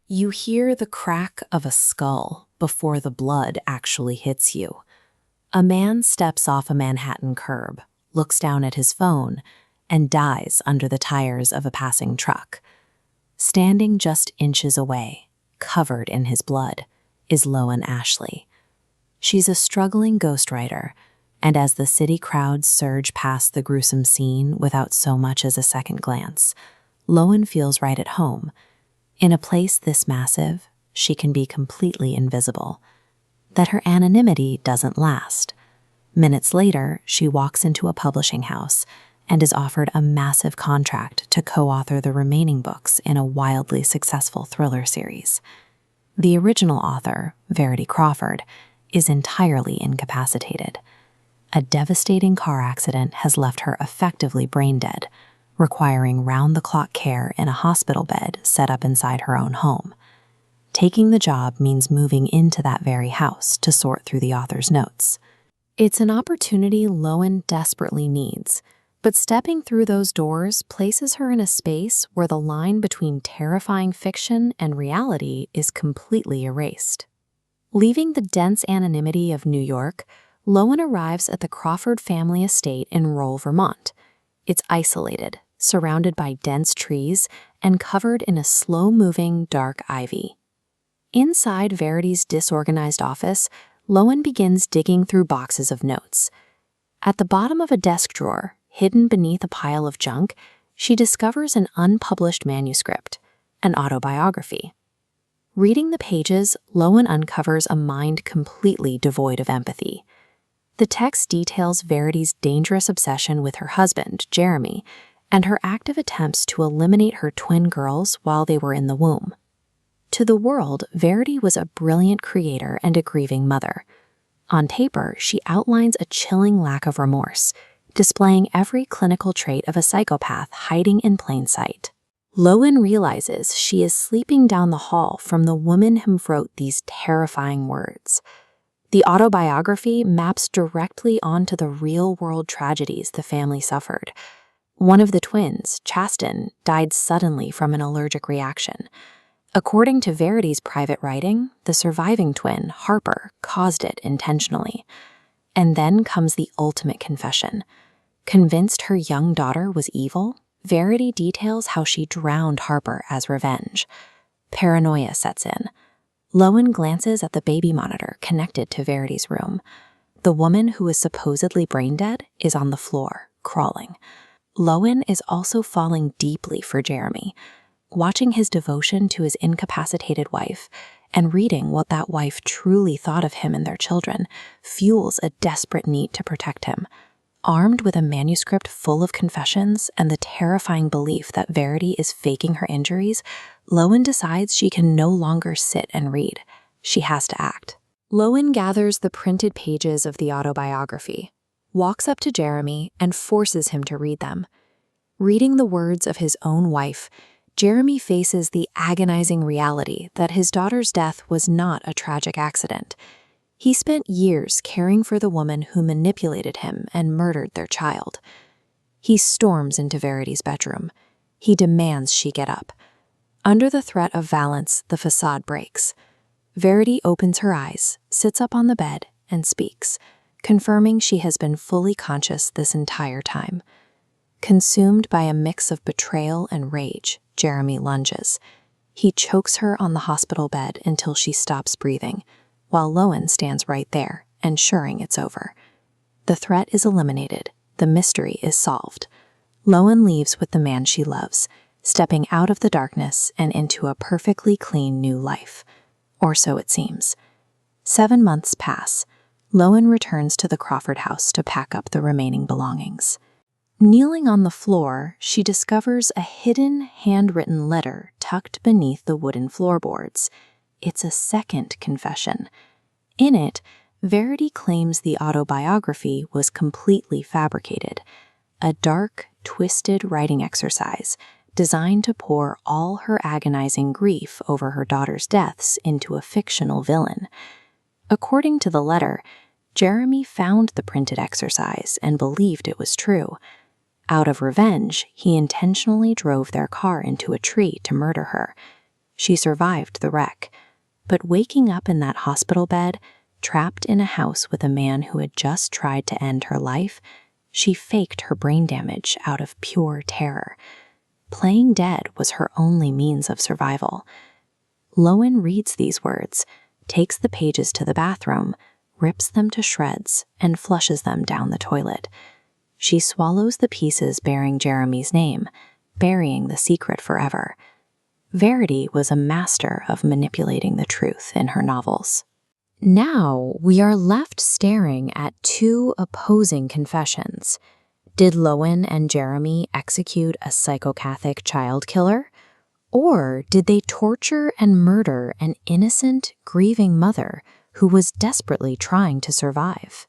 You hear the crack of a skull before the blood actually hits you. A man steps off a Manhattan curb, looks down at his phone, and dies under the tires of a passing truck. Standing just inches away, covered in his blood, is Lowen Ashleigh. She's a struggling ghostwriter, and as the city crowds surge past the gruesome scene without so much as a second glance, Lowen feels right at home. In a place this massive, she can be completely invisible. That her anonymity doesn't last. Minutes later, she walks into a publishing house and is offered a massive contract to co-author the remaining books in a wildly successful thriller series. The original author, Verity Crawford, is entirely incapacitated. A devastating car accident has left her effectively brain dead, requiring round-the-clock care in a hospital bed set up inside her own home. Taking the job means moving into that very house to sort through the author's notes. It's an opportunity Lowen desperately needs, but stepping through those doors places her in a space where the line between terrifying fiction and reality is completely erased. Leaving the dense anonymity of New York, Lowen arrives at the Crawford family estate in Roll, Vermont. It's isolated, surrounded by dense trees, and covered in a slow-moving, dark ivy. Inside Verity's disorganized office, Lowen begins digging through boxes of notes. At the bottom of a desk drawer, hidden beneath a pile of junk, she discovers an unpublished manuscript, an autobiography. Reading the pages, Lowen uncovers a mind completely devoid of empathy. The text details Verity's dangerous obsession with her husband, Jeremy, and her active attempts to eliminate her twin girls while they were in the womb. To the world, Verity was a brilliant creator and a grieving mother. On paper, she outlines a chilling lack of remorse, displaying every clinical trait of a psychopath hiding in plain sight. Lowen realizes she is sleeping down the hall from the woman who wrote these terrifying words. The autobiography maps directly onto the real-world tragedies the family suffered. One of the twins, Chasten, died suddenly from an allergic reaction. According to Verity's private writing, the surviving twin, Harper, caused it intentionally. And then comes the ultimate confession. Convinced her young daughter was evil, Verity details how she drowned Harper as revenge. Paranoia sets in. Lowen glances at the baby monitor connected to Verity's room. The woman who is supposedly brain dead is on the floor, crawling. Lowen is also falling deeply for Jeremy, watching his devotion to his incapacitated wife and reading what that wife truly thought of him and their children fuels a desperate need to protect him. Armed with a manuscript full of confessions and the terrifying belief that Verity is faking her injuries, Lowen decides she can no longer sit and read. She has to act. Lowen gathers the printed pages of the autobiography, walks up to Jeremy, and forces him to read them. Reading the words of his own wife, Jeremy faces the agonizing reality that his daughter's death was not a tragic accident. He spent years caring for the woman who manipulated him and murdered their child. He storms into Verity's bedroom. He demands she get up. Under the threat of violence, the facade breaks. Verity opens her eyes, sits up on the bed, and speaks, confirming she has been fully conscious this entire time. Consumed by a mix of betrayal and rage, Jeremy lunges. He chokes her on the hospital bed until she stops breathing, while Lowen stands right there, ensuring it's over. The threat is eliminated. The mystery is solved. Lowen leaves with the man she loves, stepping out of the darkness and into a perfectly clean new life. Or so it seems. 7 months pass. Lowen returns to the Crawford house to pack up the remaining belongings. Kneeling on the floor, she discovers a hidden, handwritten letter tucked beneath the wooden floorboards. It's a second confession. In it, Verity claims the autobiography was completely fabricated, a dark, twisted writing exercise designed to pour all her agonizing grief over her daughter's deaths into a fictional villain. According to the letter, Jeremy found the printed exercise and believed it was true. Out of revenge, he intentionally drove their car into a tree to murder her. She survived the wreck, but waking up in that hospital bed, trapped in a house with a man who had just tried to end her life, she faked her brain damage out of pure terror. Playing dead was her only means of survival. Lowen reads these words, takes the pages to the bathroom, rips them to shreds, and flushes them down the toilet. She swallows the pieces bearing Jeremy's name, burying the secret forever. Verity was a master of manipulating the truth in her novels. Now we are left staring at two opposing confessions. Did Lowen and Jeremy execute a psychopathic child killer? Or did they torture and murder an innocent, grieving mother who was desperately trying to survive?